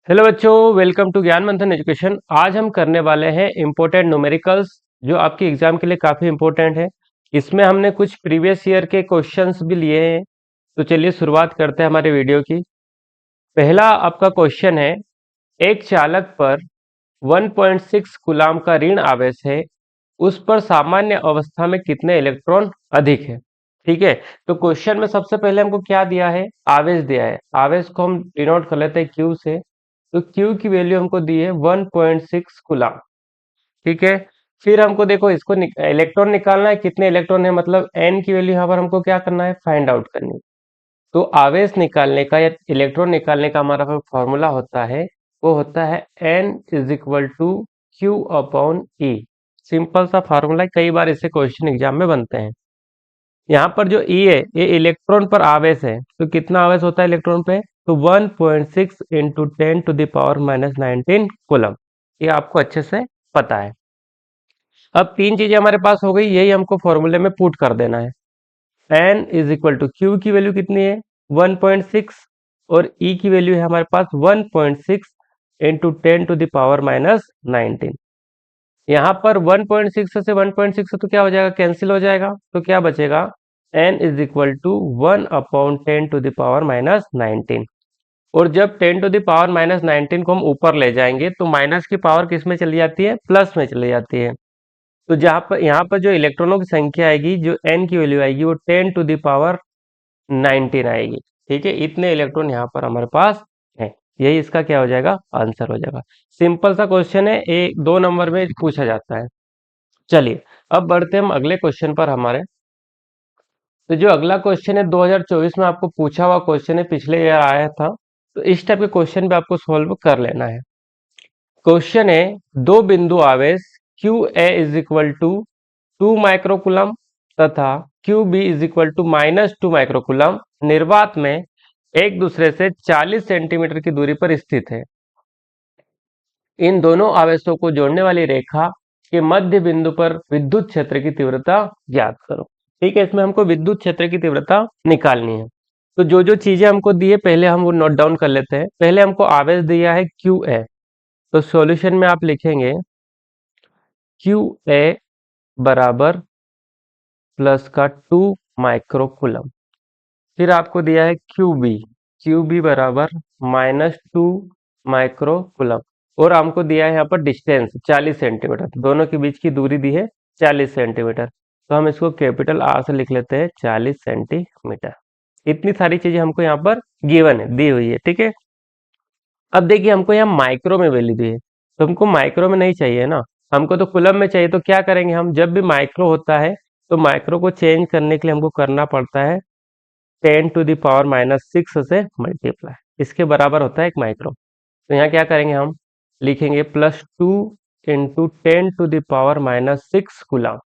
Hello बच्चों, welcome to ज्ञान मंथन एजुकेशन। आज हम करने वाले हैं इम्पोर्टेंट न्यूमेरिकल्स जो आपके एग्जाम के लिए काफ़ी इम्पोर्टेंट है। इसमें हमने कुछ प्रीवियस ईयर के क्वेश्चंस भी लिए हैं। तो चलिए शुरुआत करते हैं हमारे वीडियो की। पहला आपका क्वेश्चन है, एक चालक पर 1.6 कूलाम का ऋण आवेश है, उस पर सामान्य अवस्था में कितने इलेक्ट्रॉन अधिक है। ठीक है, तो क्वेश्चन में सबसे पहले हमको क्या दिया है, आवेश दिया है। आवेश को हम डिनोट कर लेते हैं क्यू से। तो Q की वैल्यू हमको दी है 1.6 कूलम। ठीक है, फिर हमको देखो इसको इलेक्ट्रॉन निकालना है, कितने इलेक्ट्रॉन है, मतलब N की वैल्यू यहाँ पर हमको क्या करना है, फाइंड आउट करनी है। तो आवेश निकालने का या इलेक्ट्रॉन निकालने का हमारा फॉर्मूला होता है, वो होता है N is equal to Q upon E. Simple सा फार्मूला है, कई बार इससे क्वेश्चन एग्जाम में बनते हैं। यहाँ पर जो ई है ये इलेक्ट्रॉन पर आवेश है, तो कितना आवेश होता है इलेक्ट्रॉन पे, तो 1.6 इंटू 10⁻⁹ कूलम। ये आपको अच्छे से पता है। अब तीन चीजें हमारे पास हो गई, यही हमको फॉर्मूले में पुट कर देना है। N is equal to Q की वैल्यू कितनी है 1.6, और ई की वैल्यू है हमारे पास 1.6 इंटू 10⁻⁹। यहाँ पर 1.6 से 1.6 तो क्या हो जाएगा, कैंसिल हो जाएगा। तो क्या बचेगा, n इज इक्वल टू 1/10⁻⁹। और जब 10⁻⁹ को हम ऊपर ले जाएंगे तो माइनस की पावर किस में चली जाती है, प्लस में चली जाती है। तो जहाँ पर यहाँ पर जो इलेक्ट्रॉनों की संख्या आएगी, जो n की वैल्यू आएगी, वो 10⁻⁹ आएगी। ठीक है, इतने इलेक्ट्रॉन यहाँ पर हमारे पास है। यही इसका क्या हो जाएगा, आंसर हो जाएगा। सिंपल सा क्वेश्चन है, एक दो नंबर में पूछा जाता है। चलिए अब बढ़ते हैं हम अगले क्वेश्चन पर हमारे। तो जो अगला क्वेश्चन है 2024 में आपको पूछा हुआ क्वेश्चन है, पिछले ईयर आया था। तो इस टाइप के क्वेश्चन भी आपको सॉल्व कर लेना है। क्वेश्चन है, दो बिंदु आवेश Q A is equal to 2 microcoulomb तथा Q B is equal to -2 microcoulomb निर्वात में एक दूसरे से 40 सेंटीमीटर की दूरी पर स्थित है। इन दोनों आवेशों को जोड़ने वाली रेखा के मध्य बिंदु पर विद्युत क्षेत्र की तीव्रता ज्ञात करो। ठीक है, इसमें हमको विद्युत क्षेत्र की तीव्रता निकालनी है। तो जो जो चीजें हमको दी है पहले हम वो नोट डाउन कर लेते हैं। पहले हमको आवेश दिया है क्यू ए, तो सॉल्यूशन में आप लिखेंगे क्यू ए बराबर प्लस का 2 माइक्रोकुलम। फिर आपको दिया है क्यू बी बराबर -2 माइक्रोकुलम। और हमको दिया है यहाँ पर डिस्टेंस 40 सेंटीमीटर, तो दोनों के बीच की दूरी दी है 40 सेंटीमीटर। तो हम इसको कैपिटल आर से लिख लेते हैं 40 सेंटीमीटर। इतनी सारी चीजें हमको यहाँ पर गिवन है, दी हुई है। ठीक है, अब देखिए हमको यहाँ माइक्रो में वैल्यू दी है, तो हमको माइक्रो में नहीं चाहिए ना, हमको तो कुलम में चाहिए। तो क्या करेंगे हम, जब भी माइक्रो होता है तो माइक्रो को चेंज करने के लिए हमको करना पड़ता है 10⁻⁻6 से मल्टीप्लाई, इसके बराबर होता है एक माइक्रो। तो यहाँ क्या करेंगे, हम लिखेंगे +2 इंटू 10⁻⁻6 कूलम।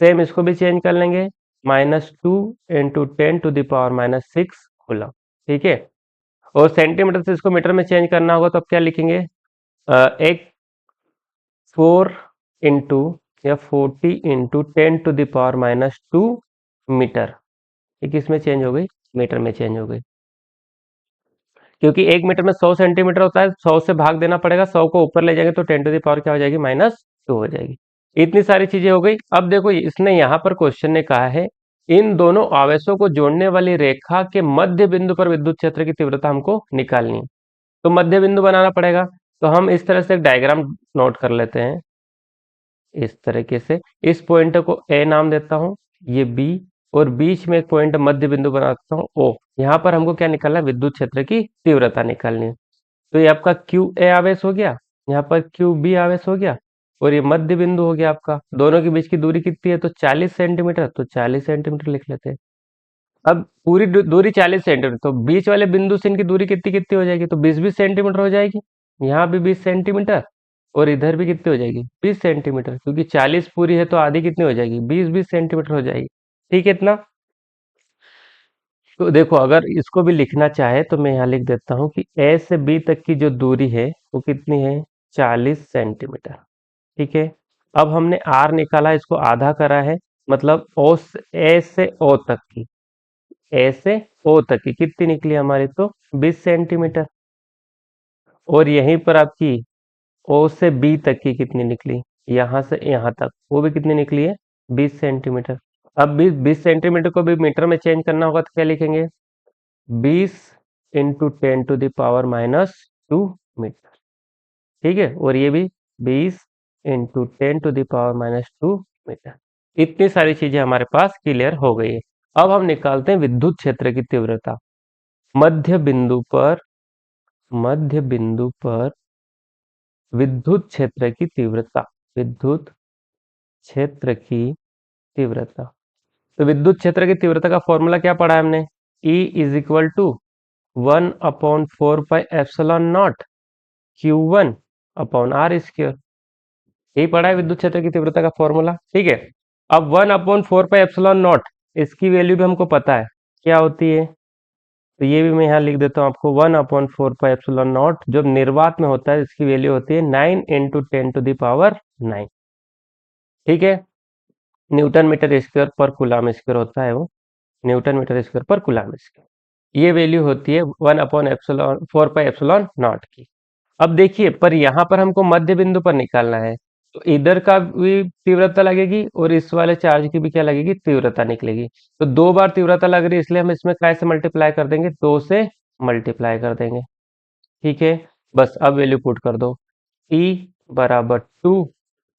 सेम इसको भी चेंज कर लेंगे, -2 इंटू 10⁻⁻6 कूलम। ठीक है, और सेंटीमीटर से इसको मीटर में चेंज करना होगा, तो अब क्या लिखेंगे, एक 4 इंटू या 40 इंटू 10⁻⁻2 मीटर। एक इसमें चेंज हो गई, मीटर में चेंज हो गई, क्योंकि एक मीटर में 100 सेंटीमीटर होता है, 100 से भाग देना पड़ेगा, 100 को ऊपर ले जाएंगे तो 10⁻ क्या हो जाएगी, -2 हो जाएगी। इतनी सारी चीजें हो गई। अब देखो इसने यहाँ पर क्वेश्चन ने कहा है, इन दोनों आवेशों को जोड़ने वाली रेखा के मध्य बिंदु पर विद्युत क्षेत्र की तीव्रता हमको निकालनी है। तो मध्य बिंदु बनाना पड़ेगा। तो हम इस तरह से एक डायग्राम नोट कर लेते हैं, इस तरीके से। इस पॉइंट को ए नाम देता हूँ, ये बी, और बीच में एक पॉइंट मध्य बिंदु बनाता हूँ ओ। यहाँ पर हमको क्या निकालना है, विद्युत क्षेत्र की तीव्रता निकालनी है। तो ये आपका क्यू ए आवेश हो गया, यहाँ पर क्यू बी आवेश हो गया, और ये मध्य बिंदु हो गया आपका। दोनों के बीच की दूरी कितनी है, तो 40 सेंटीमीटर, तो 40 सेंटीमीटर लिख लेते हैं। अब पूरी दूरी 40 सेंटीमीटर, तो बीच वाले बिंदु से इनकी दूरी कितनी कितनी हो जाएगी, तो 20-20 सेंटीमीटर हो जाएगी। यहाँ भी 20 सेंटीमीटर, और इधर भी कितनी हो जाएगी, 20 सेंटीमीटर, क्योंकि 40 पूरी है तो आधी कितनी हो जाएगी, 20-20 सेंटीमीटर हो जाएगी। ठीक है, इतना। तो देखो अगर इसको भी लिखना चाहे तो मैं यहाँ लिख देता हूँ कि ए से बी तक की जो दूरी है वो कितनी है, 40 सेंटीमीटर। ठीक है, अब हमने आर निकाला, इसको आधा करा है, मतलब ए से ओ तक की, ए से ओ तक की कितनी निकली हमारी, तो 20 सेंटीमीटर। और यहीं पर आपकी ओ से बी तक की कितनी निकली, यहाँ से यहाँ तक वो भी कितनी निकली है, 20 सेंटीमीटर। अब 20 सेंटीमीटर को भी मीटर में चेंज करना होगा तो क्या लिखेंगे, 20 × 10⁻²मीटर। ठीक है, और ये भी 20 × 10⁻²मीटर। इतनी सारी चीजें हमारे पास क्लियर हो गई है। अब हम निकालते हैं विद्युत क्षेत्र की तीव्रता। मध्य बिंदु पर विद्युत क्षेत्र की तीव्रता, विद्युत क्षेत्र की तीव्रता। तो विद्युत क्षेत्र की तीव्रता का फॉर्मूला क्या पढ़ा है हमने, E = 1/4πε0 Q1/R²। यही पढ़ा है विद्युत क्षेत्र की तीव्रता का फॉर्मूला। ठीक है, अब 1/4πε0 इसकी वैल्यू भी हमको पता है क्या होती है, तो ये भी मैं यहाँ लिख देता हूँ आपको। 1/4πε0 जो निर्वात में होता है इसकी वैल्यू होती है 9 × 10⁹ ठीक है, न्यूटन मीटर स्क्वायर पर कूलम स्क्वायर होता है वो, न्यूटन मीटर स्क्वायर पर कूलम स्क्वायर। ये वैल्यू होती है 1/4πε0 की। अब देखिए, पर यहाँ पर हमको मध्य बिंदु पर निकालना है, तो इधर का भी तीव्रता लगेगी और इस वाले चार्ज की भी क्या लगेगी, तीव्रता निकलेगी। तो 2 बार तीव्रता लग रही है, इसलिए हम इसमें काय से मल्टीप्लाई कर देंगे, 2 से मल्टीप्लाई कर देंगे। ठीक है, बस अब वैल्यू पुट कर दो। E = 2,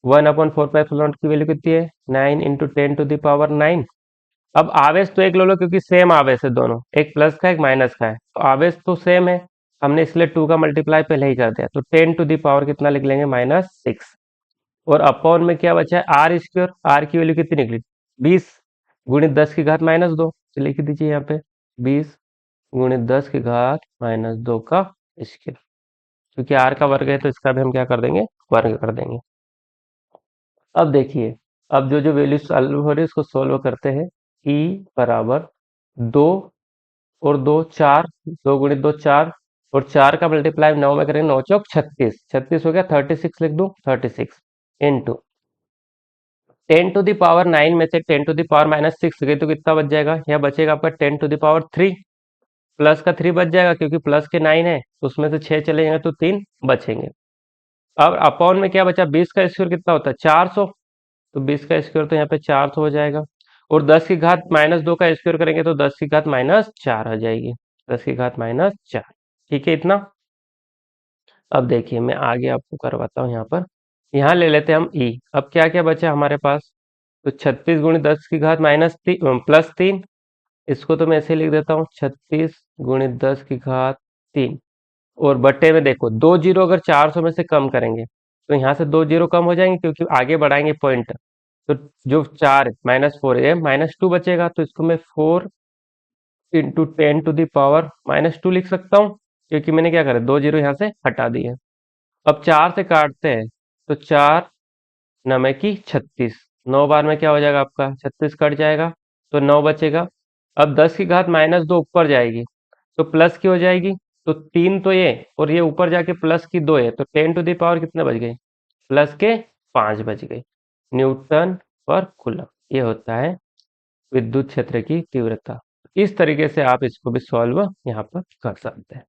1/4πε0 की वैल्यू कितनी है, 9 × 10⁹ अब आवेश तो एक ले लो क्योंकि सेम आवेश है दोनों, एक प्लस का एक माइनस का है, तो आवेश तो सेम है, हमने इसलिए 2 का मल्टीप्लाई पहले ही कर दिया, तो 10⁻, कितना लिख लेंगे, -6। और अपॉन में क्या बचा है, R²। R की वैल्यू कितनी निकली, 20 × 10⁻², तो लिख दीजिए यहाँ पे 20 × 10⁻² का स्क्वायर, क्योंकि R का वर्ग है तो इसका भी हम क्या कर देंगे, वर्ग कर देंगे। अब देखिए, अब जो वैल्यू सॉल्व हो रही है उसको सॉल्व करते हैं। E = 2 और 2 4, 2 × 2 4, और 4 का मल्टीप्लाई 9 में करेंगे, 9 चौक 36, 36 हो गया, 36 लिख दूं, 36 इंटू 10⁻9 में से 10⁻−6 गई तो कितना बच जाएगा, यह बचेगा आपका 10⁻3, प्लस का 3 बच जाएगा क्योंकि प्लस के 9 है, तो उसमें से 6 चले जाएंगे तो 3 बचेंगे। अब अपॉन में क्या बचा, 20 का स्क्वायर कितना होता है, 400, तो 20 का स्क्वायर तो यहाँ पे 400 हो जाएगा, और 10⁻−2 का स्क्वायर करेंगे तो 10⁻−4 हो जाएगी, 10⁻4। ठीक है इतना। अब देखिए मैं आगे आपको करवाता हूँ, यहाँ पर यहाँ ले लेते हैं हम E। अब क्या क्या बचा हमारे पास, तो 36 × 10⁻3 इसको तो मैं ऐसे लिख देता हूँ, 36 × 10⁻3, और बट्टे में देखो 2 जीरो अगर 400 में से कम करेंगे तो यहाँ से 2 जीरो कम हो जाएंगे क्योंकि आगे बढ़ाएंगे पॉइंट, तो जो 4 -4 है, -2 बचेगा, तो इसको मैं 4 × 10⁻² लिख सकता हूँ, क्योंकि मैंने क्या करा, 2 जीरो यहाँ से हटा दिए। अब 4 से काटते हैं तो 4 9 की 36, 9 बार में क्या हो जाएगा आपका, 36 कट जाएगा, तो 9 बचेगा। अब 10⁻−2 ऊपर जाएगी तो प्लस की हो जाएगी, तो 3 तो ये, और ये ऊपर जाके प्लस की 2 है, तो 10⁻कितने बच गए, प्लस के 5 बच गए न्यूटन पर कूलम। ये होता है विद्युत क्षेत्र की तीव्रता। इस तरीके से आप इसको भी सॉल्व यहाँ पर कर सकते हैं।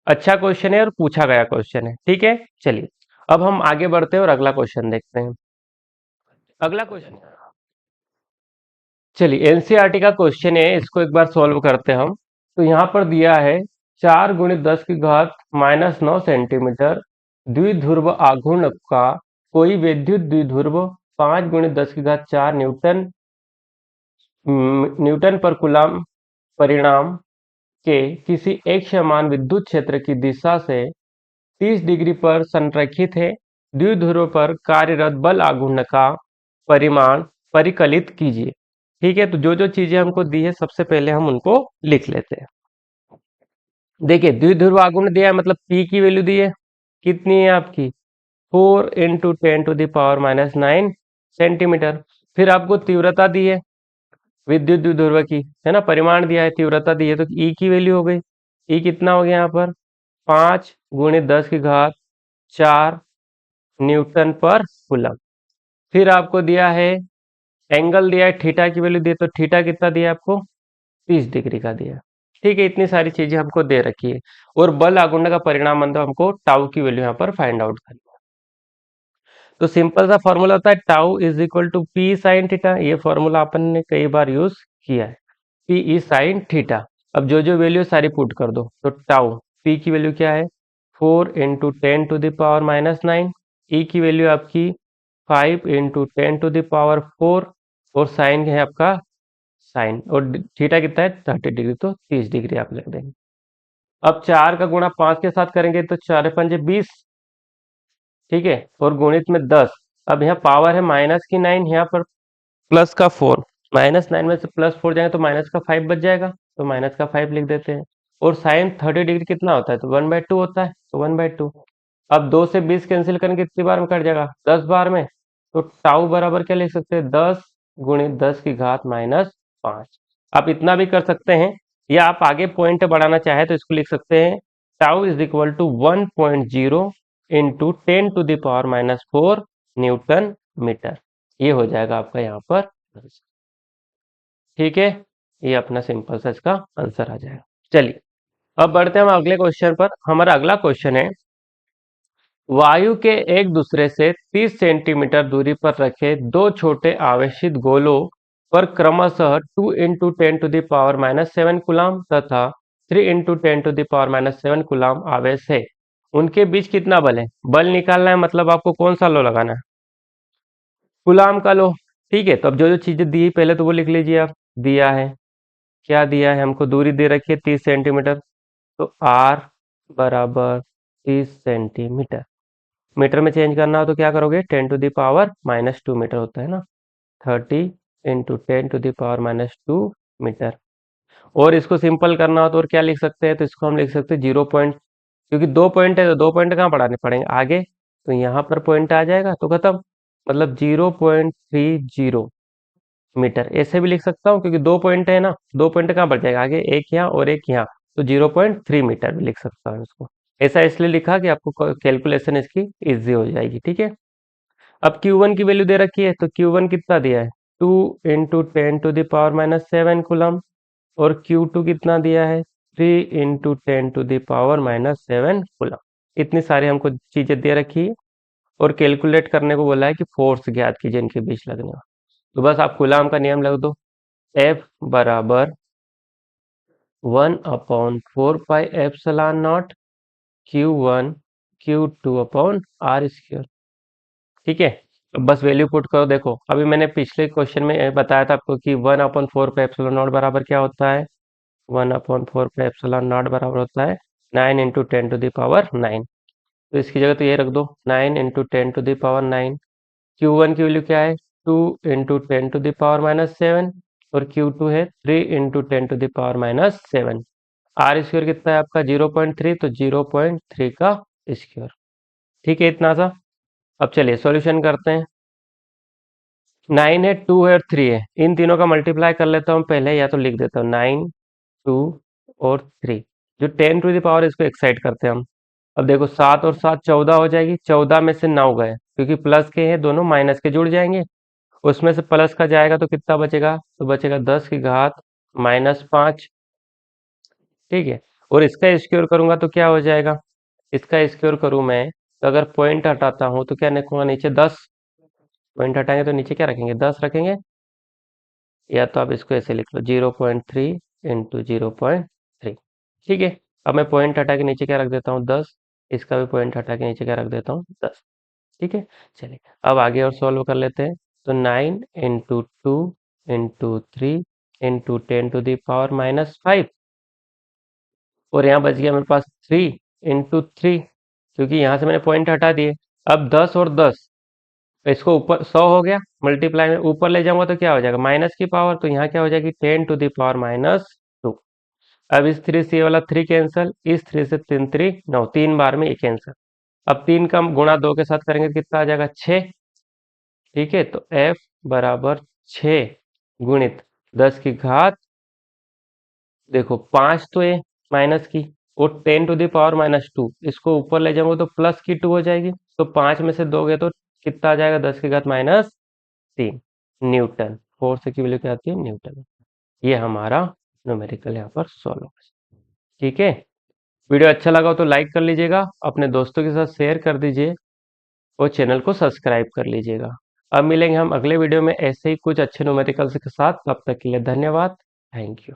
अच्छा क्वेश्चन है और पूछा गया क्वेश्चन है। ठीक है, चलिए अब हम आगे बढ़ते हैं और अगला क्वेश्चन देखते हैं। अगला क्वेश्चन, चलिए एनसीईआरटी का क्वेश्चन है, इसको एक बार सॉल्व करते हैं हम। तो यहाँ पर दिया है 4 × 10⁻⁻9 सेंटीमीटर द्विध्रुव आघूर्ण का कोई विद्युत द्विध्रुव 5 × 10⁻4 न्यूटन पर कूलम परिणाम के किसी एक समान विद्युत क्षेत्र की दिशा से 30 डिग्री पर संरेखित है, द्विध्रुव पर कार्यरत बल आघूर्ण का परिमाण परिकलित कीजिए। ठीक है, तो जो जो चीजें हमको दी है सबसे पहले हम उनको लिख लेते हैं। देखिए द्विध्रुव आघूर्ण दिया है, मतलब P की वैल्यू दी है, कितनी है आपकी, 4 × 10⁻⁻9 सेंटीमीटर। फिर आपको तीव्रता दी है विद्युत द्विध्रुव की, है ना, परिमाण दिया है, तीव्रता दी है, तो E की वैल्यू हो गई, E कितना हो गया यहाँ पर, 5 × 10⁻4 न्यूटन पर कूलम। फिर आपको दिया है एंगल, दिया है थीटा की वैल्यू दी है, तो थीटा कितना दिया है आपको, 30 डिग्री का दिया है। ठीक है, इतनी सारी चीजें हमको दे रखी है और बल आघूर्ण का परिणाम मतलब हमको टाउ की वैल्यू यहाँ पर फाइंड आउट करनी है। तो सिंपल सा फॉर्मूला होता है tau is equal to P sine theta. ये फॉर्मूला अपन ने कई बार यूज किया है, पी ई साइन थीटा। अब जो जो वैल्यू सारी पुट कर दो। तो टाउ पी की वैल्यू क्या है 4 × 10⁻⁹ ई की वैल्यू आपकी 5 × 10⁻⁴ और साइन है आपका साइन और थीटा कितना है 30 डिग्री, तो 30 डिग्री आप लिख देंगे। अब 4 का गुणा 5 के साथ करेंगे तो 4×5 = 20, ठीक है, और गुणित में 10। अब यहाँ पावर है माइनस की 9, यहाँ पर प्लस का 4। -9 में से +4 जाएंगे तो माइनस का 5 बच जाएगा, तो माइनस का 5 लिख देते हैं। और साइन 30 डिग्री कितना होता है, तो 1/2 होता है, तो 1/2। अब 2 से 20 कैंसिल करेंगे कितनी बार में कट जाएगा, 10 बार में। तो टाउ बराबर क्या लिख सकते हैं, 10 × 10⁻⁻5। आप इतना भी कर सकते हैं, या आप आगे पॉइंट बढ़ाना चाहे तो इसको लिख सकते हैं tau is equal to 1.0 × 10⁻⁻4 newton metre. ये हो जाएगा आपका यहाँ पर, ठीक है। ये अपना सिंपल सा इसका आंसर आ जाएगा। चलिए अब बढ़ते हैं हम अगले क्वेश्चन पर। हमारा अगला क्वेश्चन है, वायु के एक दूसरे से 30 सेंटीमीटर दूरी पर रखे दो छोटे आवेशित गोलों पर क्रमशः 2 × 10⁻⁻7 कूलाम तथा 3 × 10⁻⁻7 कूलाम आवेश है। उनके बीच कितना बल है, बल निकालना है, मतलब आपको कौन सा लो लगाना है, कूलाम का लो। ठीक है, तो अब जो जो चीजें दी पहले तो वो लिख लीजिए आप। दिया है, क्या दिया है हमको, दूरी दे रखी है 30 सेंटीमीटर, तो आर बराबर 30 सेंटीमीटर। मीटर में चेंज करना हो तो क्या करोगे, 10⁻⁻2 मीटर होता है ना, 30 × 10⁻⁻2 मीटर। और इसको सिंपल करना हो तो और क्या लिख सकते हैं, तो इसको हम लिख सकते हैं 0 पॉइंट, क्योंकि 2 पॉइंट है तो 2 पॉइंट कहाँ बढ़ाने पड़ेंगे आगे, तो यहाँ पर पॉइंट आ जाएगा तो खत्म, मतलब 0.30 मीटर। ऐसे भी लिख सकता हूँ क्योंकि 2 पॉइंट है ना, 2 पॉइंट कहाँ बढ़ जाएगा आगे, एक यहाँ और एक यहाँ, तो 0.3 मीटर भी लिख सकता हूँ इसको। ऐसा इसलिए लिखा कि आपको कैलकुलेशन इसकी इजी हो जाएगी, ठीक है। अब Q1 की वैल्यू दे रखी है, तो Q1 कितना दिया है, 2 × 10⁻⁻7 कूलम, और Q2 कितना दिया है, 3 × 10⁻⁻7 कूलम। इतनी सारी हमको चीजें दे रखी है और कैलकुलेट करने को बोला है कि फोर्स ज्ञात कीजिए इनके बीच लगने वाला। तो बस आप कूलाम का नियम लग दो, F बराबर 1/4πε0 Q1 Q2/r²। ठीक है, अब बस वैल्यू पुट करो। देखो अभी मैंने पिछले क्वेश्चन में बताया था आपको कि 1/4πε0 बराबर क्या होता है, 1/4πε0 बराबर होता है 9 × 10⁻9। तो इसकी जगह तो ये रख दो 9 × 10⁻9। Q1 की वैल्यू क्या है, 2 × 10⁻7 और Q2 है 3 × 10⁻7। r² कितना है आपका 0.3, तो 0.3 का स्क्वायर। ठीक है, इतना सा। अब चलिए सॉल्यूशन करते हैं। 9 है, 2 है और 3 है, इन तीनों का मल्टीप्लाई कर लेता हूँ पहले, या तो लिख देता हूँ 9, 2 और 3। जो 10⁻, इसको एक्साइड करते हैं हम। अब देखो 7 और 7 14 हो जाएगी, 14 में से 9 गए क्योंकि प्लस के हैं दोनों, माइनस के जुड़ जाएंगे, उसमें से प्लस का जाएगा तो कितना बचेगा, तो बचेगा 10⁻⁻5। ठीक है, और इसका स्क्वायर करूंगा तो क्या हो जाएगा, इसका स्क्वायर करूं मैं तो अगर पॉइंट हटाता हूं तो क्या लिखूंगा नीचे 10, पॉइंट हटाएंगे तो नीचे क्या रखेंगे 10 रखेंगे, या तो आप इसको ऐसे लिख लो 0.3 × 0.3। ठीक है, अब मैं पॉइंट हटा के नीचे क्या रख देता हूँ 10, इसका भी पॉइंट हटा के नीचे क्या रख देता हूँ 10। ठीक है, चलिए अब आगे और सॉल्व कर लेते हैं। तो 9 × 2 × 3 × 10⁻⁻5, और यहाँ बच गया मेरे पास 3 × 3, क्योंकि यहाँ से मैंने पॉइंट हटा दिए। अब 10 और 10, इसको ऊपर 100 हो गया, मल्टीप्लाई में ऊपर ले जाऊंगा तो क्या हो जाएगा माइनस की पावर, तो यहाँ क्या हो जाएगी 10⁻⁻2। अब इस 3 से ये वाला 3 कैंसल, इस 3 से 3 3 9, 3 बार में ये कैंसल। अब 3 का गुणा 2 के साथ करेंगे तो कितना आ जाएगा 6। ठीक है, तो F बराबर 6 गुणित 10 की घात, देखो 5 तो है माइनस की, और 10⁻⁻2, इसको ऊपर ले जाऊंगा तो प्लस की 2 हो जाएगी, तो 5 में से 2 गए तो कितना आ जाएगा 10 की घात -3 न्यूटन। फोर्स की वैल्यू क्या आती है न्यूटन। ये हमारा न्यूमेरिकल यहाँ पर सॉल्व हो गया। ठीक है, वीडियो अच्छा लगा हो तो लाइक कर लीजिएगा, अपने दोस्तों के साथ शेयर कर दीजिए और चैनल को सब्सक्राइब कर लीजिएगा। अब मिलेंगे हम अगले वीडियो में ऐसे ही कुछ अच्छे न्यूमेरिकल्स के साथ। तब तक के लिए धन्यवाद। Thank you.